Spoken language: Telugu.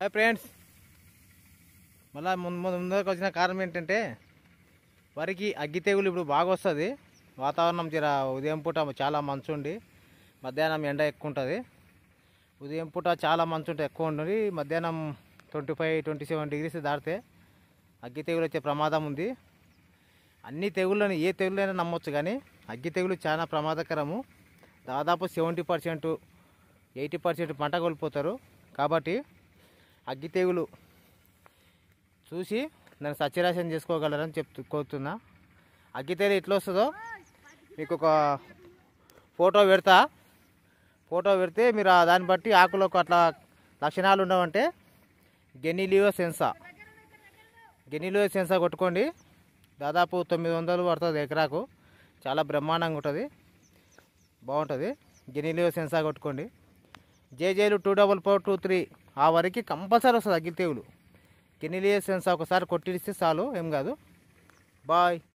హాయ్ ఫ్రెండ్స్, మళ్ళీ ముందుకు వచ్చిన కారణం ఏంటంటే వరికి అగ్గి తెగులు ఇప్పుడు బాగా వస్తుంది. వాతావరణం జర ఉదయం పూట చాలా మంచు ఉండి మధ్యాహ్నం ఎండ ఎక్కువ ఉంటుంది. ఉదయం పూట చాలా మంచు ఉంటే ఎక్కువ ఉంటుంది, మధ్యాహ్నం 25-27 డిగ్రీస్ దాటితే అగ్గి తెగులు వచ్చే ప్రమాదం ఉంది. అన్ని తెగుళ్ళని ఏ తెగులైనా నమ్మొచ్చు, కానీ అగ్గి తెగులు చాలా ప్రమాదకరము. దాదాపు 70%, 80% పంట కోల్పోతారు. కాబట్టి అగ్గి తెగులు చూసి నన్ను సత్యనాశనం చేసుకోగలరని కోరుతున్నా. అగ్గి తెగులు ఎట్లా వస్తుందో మీకు ఒక ఫోటో పెడితే మీరు దాన్ని బట్టి ఆకులకు అట్లా లక్షణాలు ఉండవంటే గెనిలియో సెన్సా కొట్టుకోండి. దాదాపు 900 పడుతుంది ఎకరాకు. చాలా బ్రహ్మాండంగా ఉంటుంది, బాగుంటుంది. గెనిలియో సెన్సా కొట్టుకోండి. జేజేలు 24423 ఆ వరకు కంపల్సరీ వస్తుంది అగ్గి తెగులు. గెనిలియో సెన్సా ఒకసారి కొట్టిస్తే చాలు, ఏం కాదు. బాయ్.